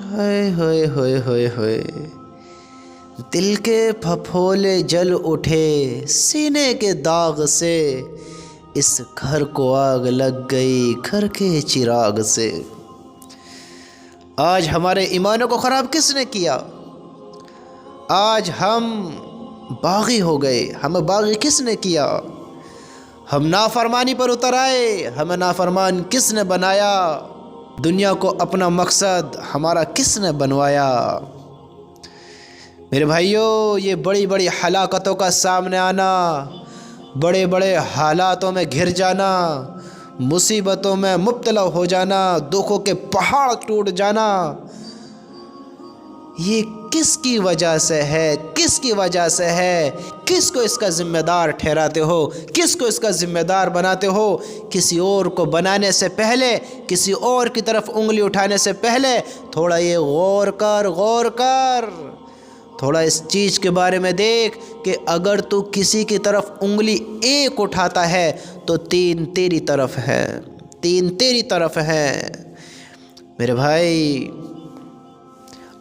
होए होए होए होए होए, दिल के फफोले जल उठे सीने के दाग से, इस घर को आग लग गई घर के चिराग से। आज हमारे ईमानों को ख़राब किसने किया? आज हम बागी हो गए। हमें बागी किसने किया? हम नाफरमानी पर उतर आए। हमें नाफरमान किसने बनाया? दुनिया को अपना मकसद हमारा किसने बनवाया? मेरे भाइयों, ये बड़ी बड़ी हलाकतों का सामने आना, बड़े बड़े हालातों में घिर जाना, मुसीबतों में मुब्तला हो जाना, दुखों के पहाड़ टूट जाना, ये किसकी वजह से है? किसकी वजह से है? किसको इसका ज़िम्मेदार ठहराते हो? किसको इसका ज़िम्मेदार बनाते हो? किसी और को बनाने से पहले, किसी और की तरफ उंगली उठाने से पहले थोड़ा ये गौर कर, थोड़ा इस चीज़ के बारे में देख कि अगर तू किसी की तरफ उंगली एक उठाता है तो तीन तेरी तरफ है, तीन तेरी तरफ है। मेरे भाई,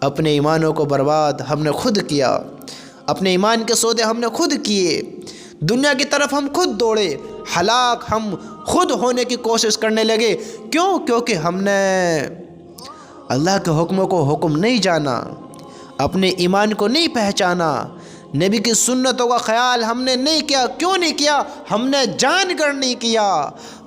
अपने ईमानों को बर्बाद हमने खुद किया। अपने ईमान के सौदे हमने खुद किए। दुनिया की तरफ हम खुद दौड़े। हलाक हम खुद होने की कोशिश करने लगे। क्यों? क्योंकि हमने अल्लाह के हुक्मों को हुक्म नहीं जाना, अपने ईमान को नहीं पहचाना, नबी की सुन्नतों का ख्याल हमने नहीं किया। क्यों नहीं किया? हमने जानकर नहीं किया,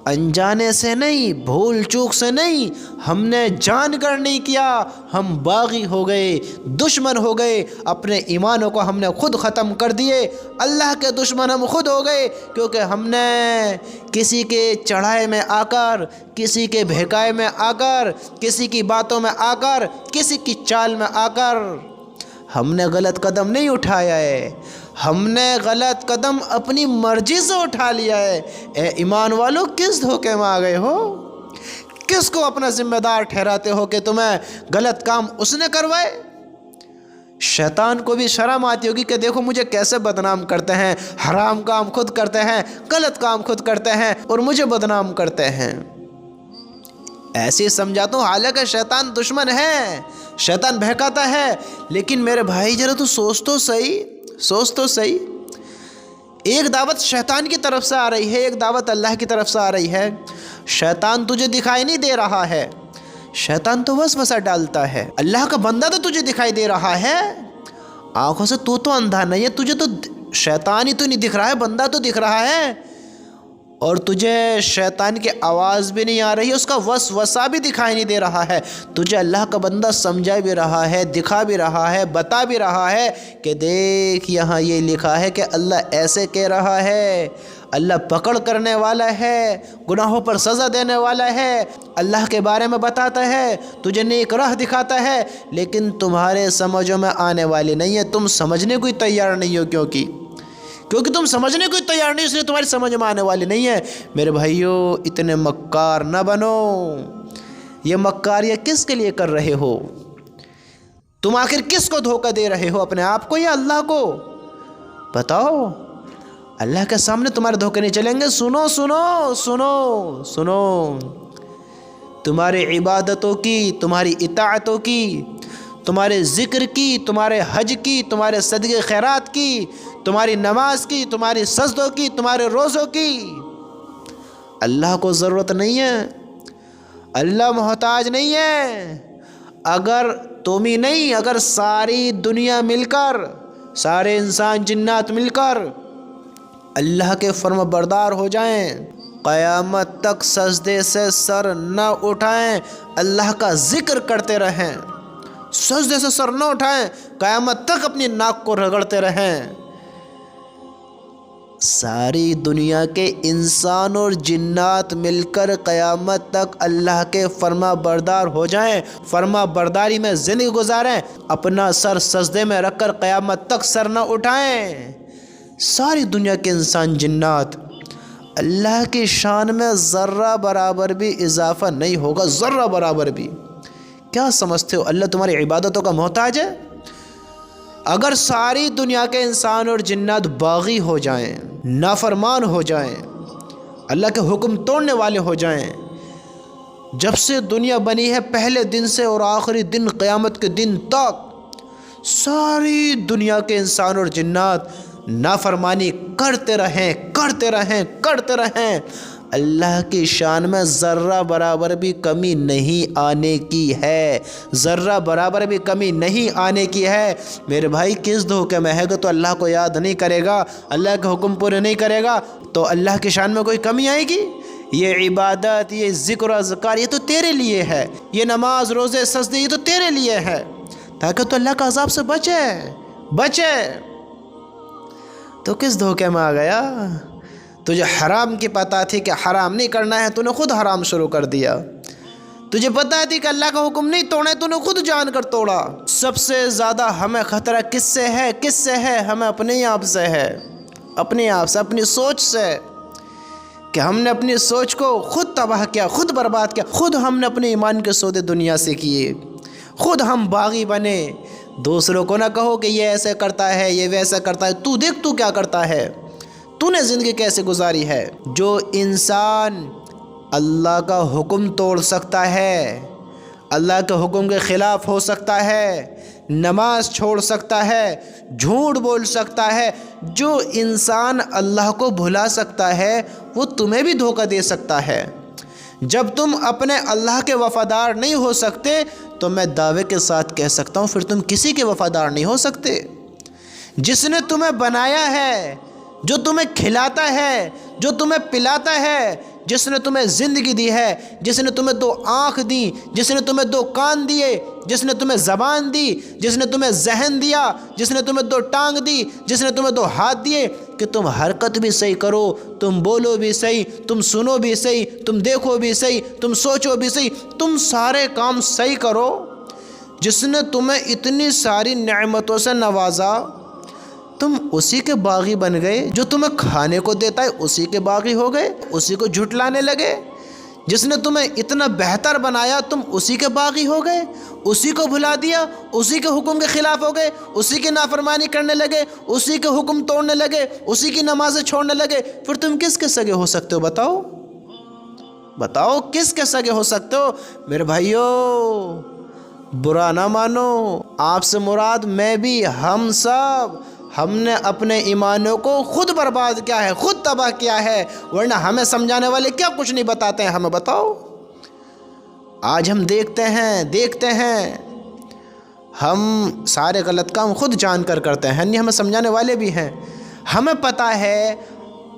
अनजाने से नहीं, भूल चूक से नहीं, हमने जानकर नहीं किया। हम बागी हो गए, दुश्मन हो गए। अपने ईमानों को हमने खुद ख़त्म कर दिए। अल्लाह के दुश्मन हम खुद हो गए, क्योंकि हमने किसी के चढ़ाए में आकर, किसी के बहकाए में आकर, किसी की बातों में आकर, किसी की चाल में आकर हमने गलत कदम नहीं उठाया है। हमने गलत कदम अपनी मर्जी से उठा लिया है। ए ईमान वालों, किस धोखे में आ गए हो? किसको अपना जिम्मेदार ठहराते हो कि तुम्हें गलत काम उसने करवाए? शैतान को भी शर्म आती होगी कि देखो मुझे कैसे बदनाम करते हैं। हराम काम खुद करते हैं, गलत काम खुद करते हैं और मुझे बदनाम करते हैं। ऐसे समझाता हूँ, हालांकि शैतान दुश्मन है, शैतान बहकाता है, लेकिन मेरे भाई जरा तू सोच तो सही। एक दावत शैतान की तरफ से आ रही है, एक दावत अल्लाह की तरफ से आ रही है। शैतान तुझे दिखाई नहीं दे रहा है, शैतान तो वसवसा डालता है। अल्लाह का बंदा तो तुझे दिखाई दे रहा है। आंखों से तू तो अंधा नहीं है, तुझे तो शैतान ही तो नहीं दिख रहा है, बंदा तो दिख रहा है। और तुझे शैतान की आवाज़ भी नहीं आ रही है, उसका वसवसा भी दिखाई नहीं दे रहा है। तुझे अल्लाह का बंदा समझा भी रहा है, दिखा भी रहा है, बता भी रहा है कि देख यहाँ ये लिखा है कि अल्लाह ऐसे कह रहा है, अल्लाह पकड़ करने वाला है, गुनाहों पर सज़ा देने वाला है, अल्लाह के बारे में बताता है, तुझे नेक राह दिखाता है, लेकिन तुम्हारे समझों में आने वाली नहीं है। तुम समझने को ही तैयार नहीं हो, क्योंकि तुम समझने को तैयार नहीं, इसलिए तुम्हारी समझ में आने वाली नहीं है। मेरे भाइयों, इतने मक्कार न बनो। ये मक्कारियाँ किसके लिए कर रहे हो? तुम आखिर किसको धोखा दे रहे हो? अपने आप को या अल्लाह को? बताओ। अल्लाह के सामने तुम्हारे धोखे नहीं चलेंगे। सुनो सुनो सुनो सुनो, तुम्हारी इबादतों की, तुम्हारी इताअतों की, तुम्हारे ज़िक्र की, तुम्हारे हज की, तुम्हारे सदक़े खैरात की, तुम्हारी नमाज की, तुम्हारी सजदों की, तुम्हारे रोज़ों की अल्लाह को ज़रूरत नहीं है। अल्लाह मोहताज नहीं है। अगर तुम ही नहीं, अगर सारी दुनिया मिलकर, सारे इंसान जिन्नात मिलकर अल्लाह के फर्माबरदार हो जाएं, क़यामत तक सजदे से सर न उठाएं, अल्लाह का ज़िक्र करते रहें, सजदे से सर न उठाएं, क़यामत तक अपनी नाक को रगड़ते रहें, सारी दुनिया के इंसान और जिन्नात मिलकर क़यामत तक अल्लाह के फर्मा बरदार हो जाएं, फर्मा बरदारी में ज़िंदगी गुजारें, अपना सर सजदे में रखकर क़यामत तक सर न उठाएं, सारी दुनिया के इंसान जिन्नात, अल्लाह की शान में ज़र्रा बराबर भी इजाफ़ा नहीं होगा, ज़र्रा बराबर भी। क्या समझते हो अल्लाह तुम्हारी इबादतों का मोहताज है? अगर सारी दुनिया के इंसान और जिन्नात बागी हो जाएं, नाफरमान हो जाएं, अल्लाह के हुक्म तोड़ने वाले हो जाएं, جب سے دنیا بنی ہے پہلے دن سے اور آخری دن قیامت کے دن تک ساری دنیا کے انسان اور جنات نافرمانی کرتے رہیں کرتے رہیں کرتے رہیں، اللہ کی شان میں ذرہ برابر بھی کمی نہیں آنے کی ہے، ذرہ برابر بھی کمی نہیں آنے کی ہے۔ میرے بھائی کس دھوکے میں ہے کہ تو اللہ کو یاد نہیں کرے گا، اللہ کے حکم پورے نہیں کرے گا تو اللہ کی شان میں کوئی کمی آئے گی؟ یہ عبادت، یہ ذکر و اذکار، یہ تو تیرے لیے ہے، یہ نماز روزے سجدے یہ تو تیرے لیے ہے تاکہ تو اللہ کا عذاب سے بچے۔ تو کس دھوکے میں آ گیا؟ تجھے حرام کی پتہ تھی کہ حرام نہیں کرنا ہے، تو نے خود حرام شروع کر دیا۔ تجھے پتہ تھی کہ اللہ کا حکم نہیں توڑنا ہے، تو نے خود جان کر توڑا۔ سب سے زیادہ ہمیں خطرہ کس سے ہے؟ ہمیں اپنے آپ سے ہے، اپنے آپ سے، اپنی سوچ سے، کہ ہم نے اپنی سوچ کو خود تباہ کیا، خود برباد کیا، خود ہم نے اپنے ایمان کے سودے دنیا سے کیے، خود ہم باغی بنے۔ دوسروں کو نہ کہو کہ یہ ایسے کرتا ہے، یہ ویسا کرتا ہے، تو دیکھ تو کیا کرتا ہے، تو نے زندگی کیسے گزاری ہے۔ جو انسان اللہ کا حکم توڑ سکتا ہے، اللہ کے حکم کے خلاف ہو سکتا ہے، نماز چھوڑ سکتا ہے، جھوٹ بول سکتا ہے، جو انسان اللہ کو بھلا سکتا ہے وہ تمہیں بھی دھوکہ دے سکتا ہے۔ جب تم اپنے اللہ کے وفادار نہیں ہو سکتے تو میں دعوے کے ساتھ کہہ سکتا ہوں پھر تم کسی کے وفادار نہیں ہو سکتے۔ جس نے تمہیں بنایا ہے، جو تمہیں کھلاتا ہے، جو تمہیں پلاتا ہے، جس نے تمہیں زندگی دی ہے، جس نے تمہیں 2 آنکھ دی، جس نے تمہیں 2 کان دیے، جس نے تمہیں زبان دی، جس نے تمہیں ذہن دیا، جس نے تمہیں 2 ٹانگ دی، جس نے تمہیں 2 ہاتھ دیے کہ تم حرکت بھی صحیح کرو، تم بولو بھی صحیح، تم سنو بھی صحیح، تم دیکھو بھی صحیح، تم سوچو بھی صحیح، تم سارے کام صحیح کرو۔ جس نے تمہیں اتنی ساری نعمتوں سے نوازا، تم اسی کے باغی بن گئے۔ جو تمہیں کھانے کو دیتا ہے اسی کے باغی ہو گئے، اسی کو جھٹلانے لگے۔ جس نے تمہیں اتنا بہتر بنایا تم اسی کے باغی ہو گئے، اسی کو بھلا دیا، اسی کے حکم کے خلاف ہو گئے، اسی کی نافرمانی کرنے لگے، اسی کے حکم توڑنے لگے، اسی کی نمازیں چھوڑنے لگے، پھر تم کس کے سگے ہو سکتے ہو؟ بتاؤ کس کے سگے ہو سکتے ہو؟ میرے بھائیو برا نہ مانو، آپ سے مراد میں بھی، ہم سب، ہم نے اپنے ایمانوں کو خود برباد کیا ہے، خود تباہ کیا ہے، ورنہ ہمیں سمجھانے والے کیا کچھ نہیں بتاتے ہیں، ہمیں بتاؤ۔ آج ہم دیکھتے ہیں ہم سارے غلط کام خود جان کر کرتے ہیں، نہیں ہمیں سمجھانے والے بھی ہیں۔ ہمیں پتہ ہے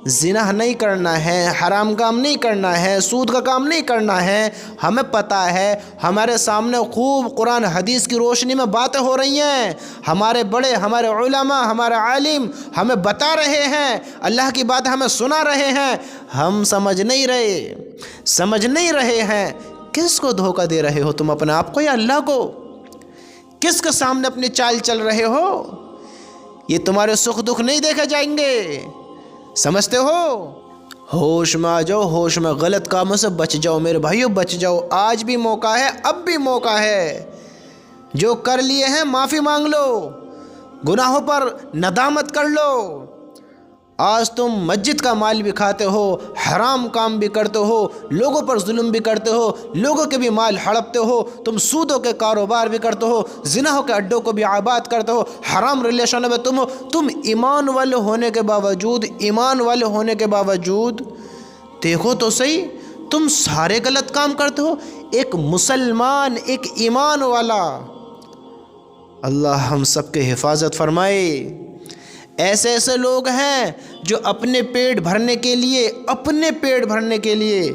زنا نہیں کرنا ہے، حرام کام نہیں کرنا ہے، سود کا کام نہیں کرنا ہے، ہمیں پتہ ہے، ہمارے سامنے خوب قرآن حدیث کی روشنی میں باتیں ہو رہی ہیں، ہمارے بڑے، ہمارے علماء، ہمارے عالم ہمیں بتا رہے ہیں، اللہ کی بات ہمیں سنا رہے ہیں، ہم سمجھ نہیں رہے ہیں۔ کس کو دھوکہ دے رہے ہو تم، اپنے آپ کو یا اللہ کو؟ کس کے سامنے اپنی چال چل رہے ہو؟ یہ تمہارے سکھ دکھ نہیں دیکھے جائیں گے، سمجھتے ہو؟ ہوش میں آ جاؤ، ہوش میں، غلط کاموں سے بچ جاؤ میرے بھائیو، بچ جاؤ۔ آج بھی موقع ہے، اب بھی موقع ہے، جو کر لیے ہیں معافی مانگ لو، گناہوں پر ندامت کر لو۔ آج تم مسجد کا مال بھی کھاتے ہو، حرام کام بھی کرتے ہو، لوگوں پر ظلم بھی کرتے ہو، لوگوں کے بھی مال ہڑپتے ہو، تم سودوں کے کاروبار بھی کرتے ہو، زناہوں کے اڈوں کو بھی آباد کرتے ہو، حرام ریلیشن میں تم ایمان والے ہونے کے باوجود دیکھو تو صحیح، تم سارے غلط کام کرتے ہو۔ ایک مسلمان، ایک ایمان والا، اللہ ہم سب کے حفاظت فرمائے۔ ایسے لوگ ہیں جو اپنے پیٹ بھرنے کے لیے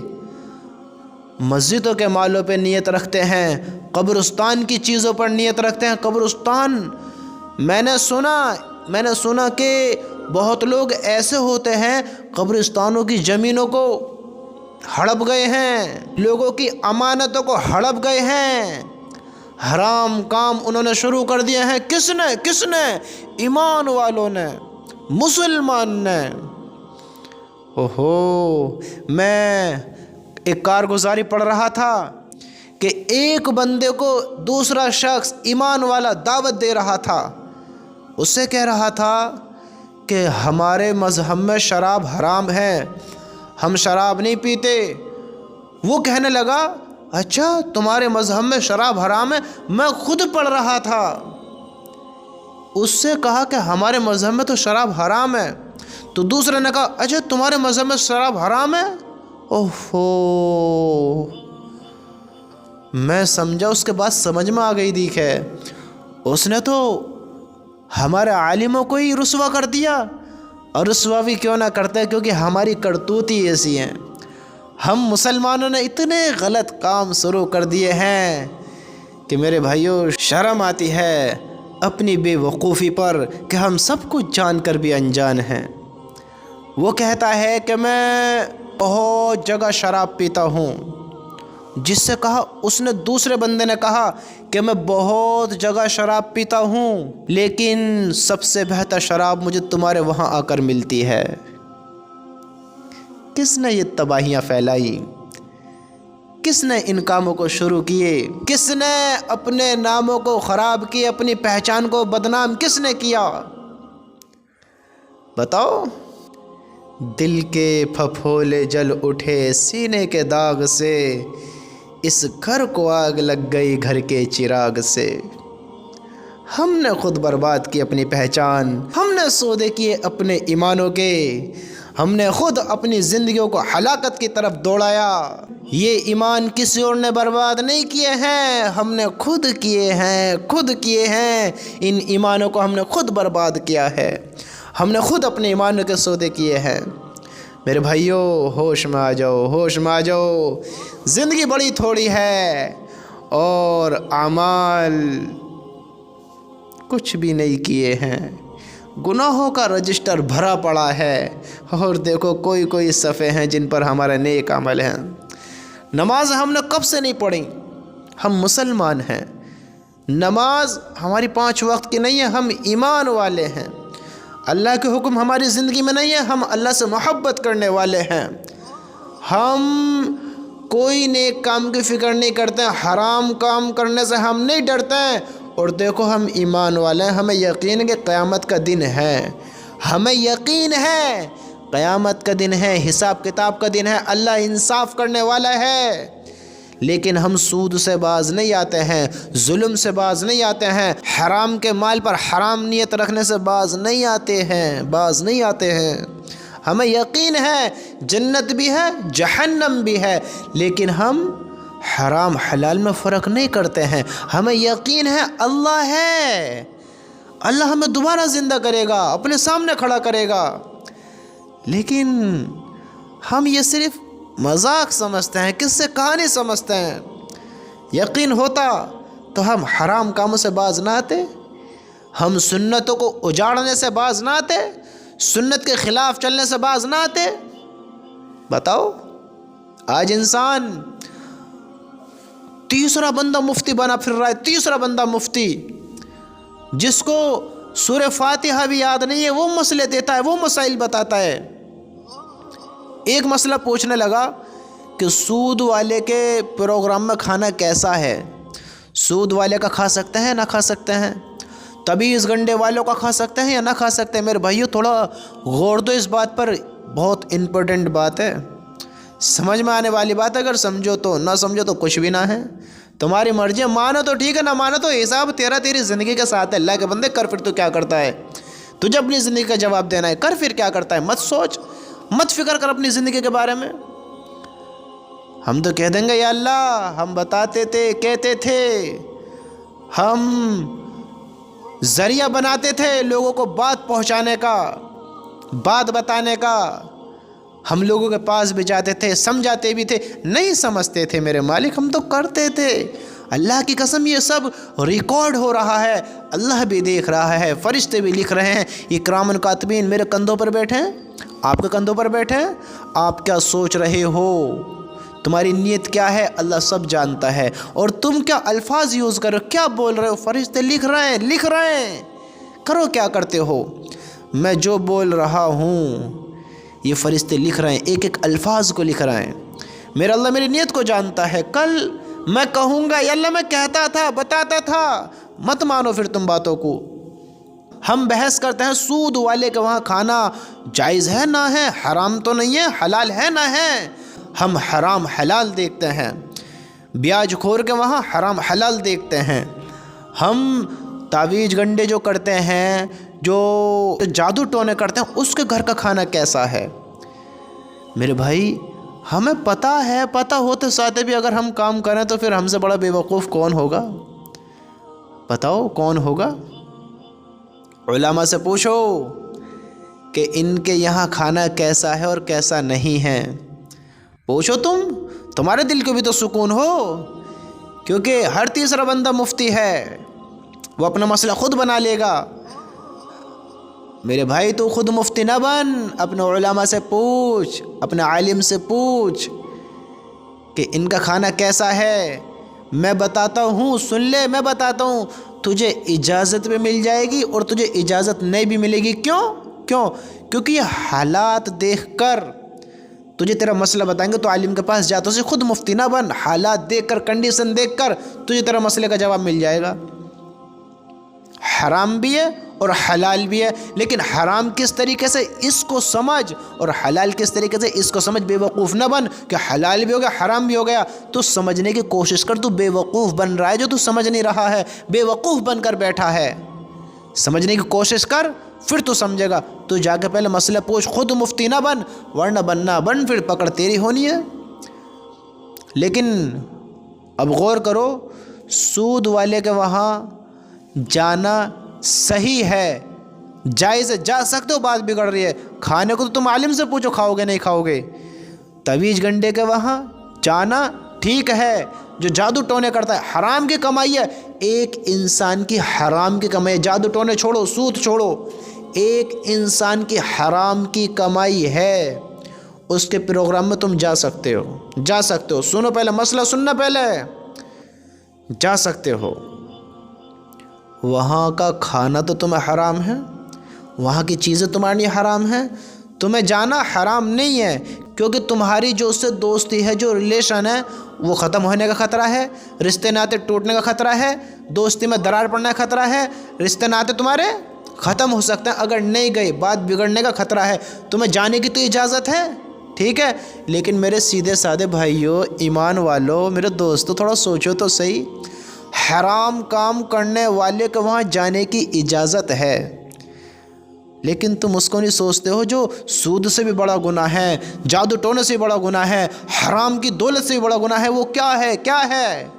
مسجدوں کے مالوں پہ نیت رکھتے ہیں، قبرستان کی چیزوں پر نیت رکھتے ہیں۔ قبرستان، میں نے سنا کہ بہت لوگ ایسے ہوتے ہیں قبرستانوں کی زمینوں کو ہڑپ گئے ہیں، لوگوں کی امانتوں کو ہڑپ گئے ہیں، حرام کام انہوں نے شروع کر دیے ہیں۔ کس نے؟ ایمان والوں نے، مسلمان نے۔ میں ایک کارگزاری پڑھ رہا تھا کہ ایک بندے کو دوسرا شخص ایمان والا دعوت دے رہا تھا، اس سے کہہ رہا تھا کہ ہمارے مذہب میں شراب حرام ہے، ہم شراب نہیں پیتے۔ وہ کہنے لگا اچھا تمہارے مذہب میں شراب حرام ہے؟ میں خود پڑھ رہا تھا۔ اس سے کہا کہ ہمارے مذہب میں تو شراب حرام ہے۔ تو دوسرے نے کہا اچھا تمہارے مذہب میں شراب حرام ہے؟ اوہو، میں سمجھا اس کے بعد سمجھ میں آ گئی دیکھ ہے، اس نے تو ہمارے عالموں کو ہی رسوا کر دیا۔ اور رسوا بھی کیوں نہ کرتے، کیونکہ ہماری کرتوت ہی ایسی ہیں۔ ہم مسلمانوں نے اتنے غلط کام شروع کر دیے ہیں کہ میرے بھائیوں شرم آتی ہے اپنی بے وقوفی پر کہ ہم سب کچھ جان کر بھی انجان ہیں۔ وہ کہتا ہے کہ میں بہت جگہ شراب پیتا ہوں، جس سے کہا اس نے دوسرے بندے نے کہا کہ میں بہت جگہ شراب پیتا ہوں لیکن سب سے بہتر شراب مجھے تمہارے وہاں آ کر ملتی ہے۔ کس نے یہ تباہیاں پھیلائی؟ کس نے ان کاموں کو شروع کیے؟ کس نے اپنے ناموں کو خراب کیے؟ اپنی پہچان کو بدنام کس نے کیا؟ بتاؤ۔ دل کے پھپھولے جل اٹھے سینے کے داغ سے، اس گھر کو آگ لگ گئی گھر کے چراغ سے۔ ہم نے خود برباد کی اپنی پہچان، ہم نے سودے کیے اپنے ایمانوں کے، ہم نے خود اپنی زندگیوں کو ہلاکت کی طرف دوڑایا۔ یہ ایمان کسی اور نے برباد نہیں کیے ہیں، ہم نے خود کیے ہیں، خود کیے ہیں۔ ان ایمانوں کو ہم نے خود برباد کیا ہے، ہم نے خود اپنے ایمانوں کے سودے کیے ہیں۔ میرے بھائیوں ہوش میں آ جاؤ، ہوش میں آ جاؤ، زندگی بڑی تھوڑی ہے اور اعمال کچھ بھی نہیں کیے ہیں، گناہوں کا رجسٹر بھرا پڑا ہے۔ اور دیکھو کوئی کوئی صفحے ہیں جن پر ہمارے نیک عمل ہیں۔ نماز ہم نے کب سے نہیں پڑھی؟ ہم مسلمان ہیں، نماز ہماری 5 وقت کی نہیں ہے، ہم ایمان والے ہیں۔ اللہ کے حکم ہماری زندگی میں نہیں ہے، ہم اللہ سے محبت کرنے والے ہیں۔ ہم کوئی نیک کام کی فکر نہیں کرتے، حرام کام کرنے سے ہم نہیں ڈرتے ہیں۔ اور دیکھو ہم ایمان والے ہیں، ہمیں یقین ہے کہ قیامت کا دن ہے، ہمیں یقین ہے قیامت کا دن ہے، حساب کتاب کا دن ہے، اللہ انصاف کرنے والا ہے۔ لیکن ہم سود سے باز نہیں آتے ہیں، ظلم سے باز نہیں آتے ہیں، حرام کے مال پر حرام نیت رکھنے سے باز نہیں آتے ہیں، باز نہیں آتے ہیں۔ ہمیں یقین ہے جنت بھی ہے جہنم بھی ہے، لیکن ہم حرام حلال میں فرق نہیں کرتے ہیں۔ ہمیں یقین ہے اللہ ہے، اللہ ہمیں دوبارہ زندہ کرے گا، اپنے سامنے کھڑا کرے گا، لیکن ہم یہ صرف مذاق سمجھتے ہیں، کس سے کہانی سمجھتے ہیں۔ یقین ہوتا تو ہم حرام کاموں سے باز نہ آتے، ہم سنتوں کو اجاڑنے سے باز نہ آتے، سنت کے خلاف چلنے سے باز نہ آتے۔ بتاؤ آج انسان تیسرا بندہ مفتی بنا پھر رہا ہے، تیسرا بندہ مفتی، جس کو سورہ فاتحہ بھی یاد نہیں ہے، وہ مسئلے دیتا ہے، وہ مسائل بتاتا ہے۔ ایک مسئلہ پوچھنے لگا کہ سود والے کے پروگرام میں کھانا کیسا ہے، سود والے کا کھا سکتے ہیں نہ کھا سکتے ہیں، تبیز گنڈے والوں کا کھا سکتے ہیں یا نہ کھا سکتے ہیں۔ میرے بھائیو تھوڑا غور دو اس بات پر، بہت امپورٹنٹ بات ہے، سمجھ میں آنے والی بات ہے، اگر سمجھو تو، نہ سمجھو تو کچھ بھی نہ ہے، تمہاری مرضی، مانو تو ٹھیک ہے، نہ مانو تو حساب تیری زندگی کے ساتھ ہے۔ اللہ کے بندے کر پھر تو کیا کرتا ہے، تجھے اپنی زندگی کا جواب دینا ہے، کر پھر کیا کرتا ہے، مت سوچ، مت فکر کر اپنی زندگی کے بارے میں۔ ہم تو کہہ دیں گے یا اللہ ہم بتاتے تھے، کہتے تھے، ہم ذریعہ بناتے تھے لوگوں کو بات پہنچانے کا، بات بتانے کا، ہم لوگوں کے پاس بھی جاتے تھے، سمجھاتے بھی تھے، نہیں سمجھتے تھے میرے مالک، ہم تو کرتے تھے۔ اللہ کی قسم یہ سب ریکارڈ ہو رہا ہے، اللہ بھی دیکھ رہا ہے، فرشتے بھی لکھ رہے ہیں، یہ کرام کاتبین میرے کندھوں پر بیٹھے ہیں، آپ کے کندھوں پر بیٹھے ہیں۔ آپ کیا سوچ رہے ہو، تمہاری نیت کیا ہے، اللہ سب جانتا ہے، اور تم کیا الفاظ یوز کر رہے ہو، کیا بول رہے ہو، فرشتے لکھ رہے ہیں، کرو کیا کرتے ہو۔ میں جو بول رہا ہوں یہ فرشتے لکھ رہے ہیں، ایک ایک الفاظ کو لکھ رہے ہیں۔ میرا اللہ میری نیت کو جانتا ہے، کل میں کہوں گا یا اللہ میں کہتا تھا، بتاتا تھا، مت مانو پھر تم باتوں کو۔ ہم بحث کرتے ہیں سود والے کے وہاں کھانا جائز ہے نہ ہے، حرام تو نہیں ہے، حلال ہے نہ ہے، ہم حرام حلال دیکھتے ہیں۔ ब्याज खोर के वहाँ हराम हलाल देखते हैं। हम तावीज गंडे जो करते हैं, जो जादू टोने करते हैं, उसके घर का खाना कैसा है? मेरे भाई हमें पता है, पता होते साथ भी अगर हम काम करें तो फिर हमसे बड़ा बेवकूफ़ कौन होगा? बताओ कौन होगा? उलमा से पूछो कि इनके यहाँ खाना कैसा है और कैसा नहीं है। पूछो तुम्हारे दिल को भी तो सुकून हो, क्योंकि हर तीसरा बंदा मुफ्ती है, वो अपना मसला खुद बना लेगा। मेरे भाई तू खुद मुफ्ती ना बन, अपने उलमा से पूछ, अपने आलिम से पूछ कि इनका खाना कैसा है। मैं बताता हूँ, सुन ले, मैं बताता हूँ, तुझे इजाज़त भी मिल जाएगी और तुझे इजाज़त नहीं भी मिलेगी। क्यों? क्योंकि ये हालात देखकर तुझे तेरा मसला बताएंगे तो आलिम के पास जा। तो उसे खुद मुफ्ती ना बन, हालात देखकर, कंडीशन देखकर तुझे तेरा मसले का जवाब मिल जाएगा। हराम भी है और हलाल भी है, लेकिन हराम किस तरीके से इसको समझ और हलाल किस तरीके से इसको समझ। बेवकूफ़ न बन कि हलाल भी हो गया हराम भी हो गया। तो समझने की कोशिश कर, तू बेवकूफ़ बन रहा है जो तू समझ नहीं रहा है, बेवकूफ़ बनकर बैठा है। समझने की कोशिश कर, फिर तू समझेगा। तू जाके पहले मसला पूछ, खुद मुफ्ती ना बन, वरना बनना बन, फिर पकड़ तेरी होनी है। लेकिन अब गौर करो, सूद वाले के वहाँ जाना सही है, जायज़ है, जा सकते हो, बात बिगड़ रही है। खाने को तो तुम आलिम से पूछो, खाओगे नहीं खाओगे। तवीज गंडे के वहाँ जाना ठीक है, जो जादू टोने करता है, हराम की कमाई है। एक इंसान की हराम की कमाई है, जादू टोने छोड़ो, सूद छोड़ो, एक इंसान की हराम की कमाई है। उसके प्रोग्राम में तुम जा सकते हो, सुनो पहले मसला, सुनना पहले, जा सकते हो। वहाँ का खाना तो तुम्हें हराम है, वहाँ की चीज़ें तुम्हारे लिए हराम हैं, तुम्हें जाना हराम नहीं है, क्योंकि तुम्हारी जो उससे दोस्ती है, जो रिलेशन है, वो ख़त्म होने का ख़तरा है, रिश्ते नाते टूटने का ख़तरा है, दोस्ती में दरार पड़ने का ख़तरा है, रिश्ते नाते तुम्हारे ख़त्म हो सकते हैं अगर नहीं गए, बात बिगड़ने का ख़तरा है। तुम्हें जाने की तो इजाज़त है, ठीक है, लेकिन मेरे सीधे साधे भाइयों, ईमान वालों, मेरे दोस्तों, थोड़ा सोचो तो सही। हराम काम करने वाले को वहाँ जाने की इजाज़त है, लेकिन तुम उसको नहीं सोचते हो जो सूद से भी बड़ा गुनाह है, जादू टोने से भी बड़ा गुनाह है, हराम की दौलत से भी बड़ा गुनाह है। वो क्या है?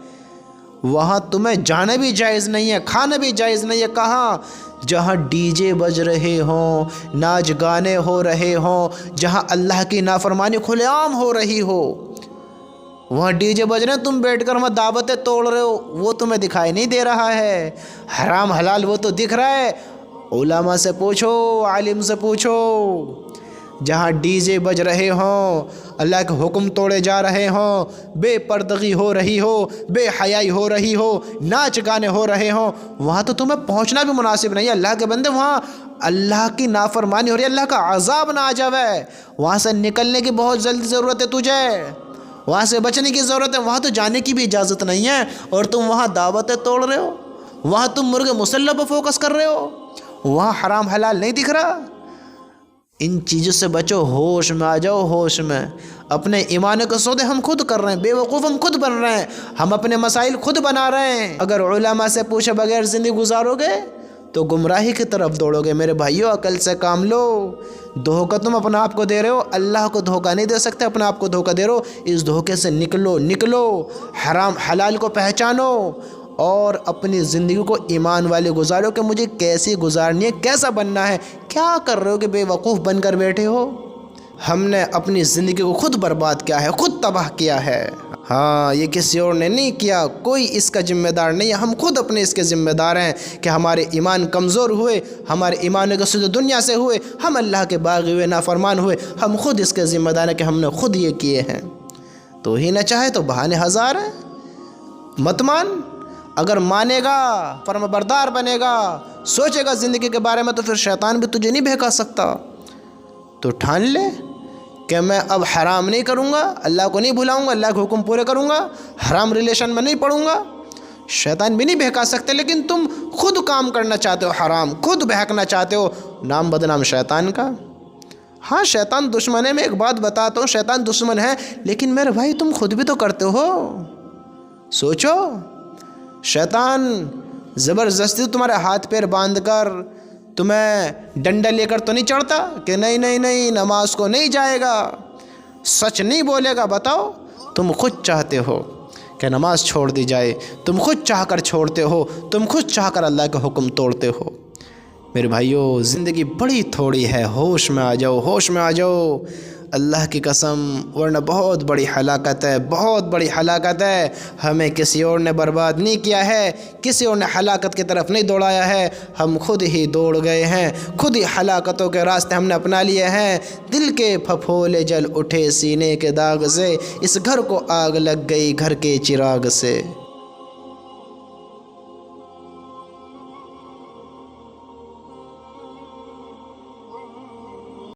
वहाँ तुम्हें जाना भी जायज़ नहीं है, खाना भी जायज़ नहीं है। कहाँ? जहाँ डीजे बज रहे हों, नाच गाने हो रहे हों, जहाँ अल्लाह की नाफरमानी खुलेआम हो रही हो, वहाँ डीजे बज रहे हैं, तुम बैठकर वहाँ दावतें तोड़ रहे हो, वो तुम्हें दिखाई नहीं दे रहा है। हराम हलाल वो तो दिख रहा है। उलमा से पूछो, आलिम से पूछो, जहाँ डीजे बज रहे हों, अल्लाह के हुक्म तोड़े जा रहे हों, बेपर्दगी हो रही हो, बेहयाई हो रही हो, नाच गाने हो रहे हों, वहाँ तो तुम्हें पहुँचना भी मुनासिब नहीं है। अल्लाह के बंदे, वहाँ अल्लाह की नाफरमानी हो रही है, अल्लाह का अजाब ना आ जावे। वहाँ से निकलने की बहुत जल्दी ज़रूरत है तुझे, वहाँ से बचने की ज़रूरत है। वहाँ तो जाने की भी इजाज़त नहीं है और तुम वहाँ दावतें तोड़ रहे हो, वहाँ तुम मुर्गे मुसल्ला पर फोकस कर रहे हो, वहाँ हराम हलाल नहीं दिख रहा। इन चीज़ों से बचो, होश में आ जाओ, होश में। अपने ईमान के सौदे हम खुद कर रहे हैं, बेवकूफ़ हम खुद बन रहे हैं, हम अपने मसाइल खुद बना रहे हैं। अगर उलमा से पूछे बगैर ज़िंदगी गुजारोगे तो गुमराही की तरफ दौड़ोगे। मेरे भाइयों, अकल से काम लो। धोखा तुम अपने आप को दे रहे हो, अल्लाह को धोखा नहीं दे सकते, अपने आप को धोखा दे रहे हो। इस धोखे से निकलो, हराम हलाल को पहचानो और अपनी ज़िंदगी को ईमान वाले गुजारो कि मुझे कैसे गुजारनी है, कैसा बनना है। क्या कर रहे हो कि बेवकूफ़ बनकर बैठे हो? हमने अपनी ज़िंदगी को खुद बर्बाद किया है, खुद तबाह किया है। हाँ, ये किसी और ने नहीं किया, कोई इसका ज़िम्मेदार नहीं है, हम खुद अपने इसके ज़िम्मेदार हैं कि हमारे ईमान कमज़ोर हुए, हमारे ईमान के सुध दुनिया से हुए, हम अल्लाह के बाग़ी हुए, नाफरमान हुए, हम खुद इसके ज़िम्मेदार हैं कि हमने खुद ये किए हैं। तो ही न चाहे तो बहाने हज़ार हैं। मत मान, अगर मानेगा, फर्माबरदार बनेगा, सोचेगा ज़िंदगी के बारे में, तो फिर शैतान भी तुझे नहीं बहका सकता। तो ठान ले कि मैं अब हराम नहीं करूँगा, अल्लाह को नहीं भुलाऊँगा, अल्लाह के हुक्म पूरे करूँगा, हराम रिलेशन में नहीं पढ़ूँगा। शैतान भी नहीं बहका सकते, लेकिन तुम खुद काम करना चाहते हो हराम, खुद बहकना चाहते हो, नाम बदनाम शैतान का। हाँ, शैतान दुश्मन है। मैं एक बात बताता हूँ, शैतान दुश्मन है, लेकिन मेरे भाई तुम खुद भी तो करते हो। سوچو، شیطان زبردستی تمہارے ہاتھ پیر باندھ کر تمہیں ڈنڈا لے کر تو نہیں چڑھتا کہ نہیں نہیں نہیں نماز کو نہیں جائے گا، سچ نہیں بولے گا؟ بتاؤ، تم خود چاہتے ہو کہ نماز چھوڑ دی جائے، تم خود چاہ کر چھوڑتے ہو، تم خود چاہ کر اللہ کا حکم توڑتے ہو۔ میرے بھائیو، زندگی بڑی تھوڑی ہے، ہوش میں آ جاؤ، ہوش میں آ جاؤ، اللہ کی قسم، ورنہ بہت بڑی ہلاکت ہے، بہت بڑی ہلاکت ہے۔ ہمیں کسی اور نے برباد نہیں کیا ہے، کسی اور نے ہلاکت کی طرف نہیں دوڑایا ہے، ہم خود ہی دوڑ گئے ہیں، خود ہی ہلاکتوں کے راستے ہم نے اپنا لیے ہیں۔ دل کے پھپھولے جل اٹھے سینے کے داغ سے، اس گھر کو آگ لگ گئی گھر کے چراغ سے۔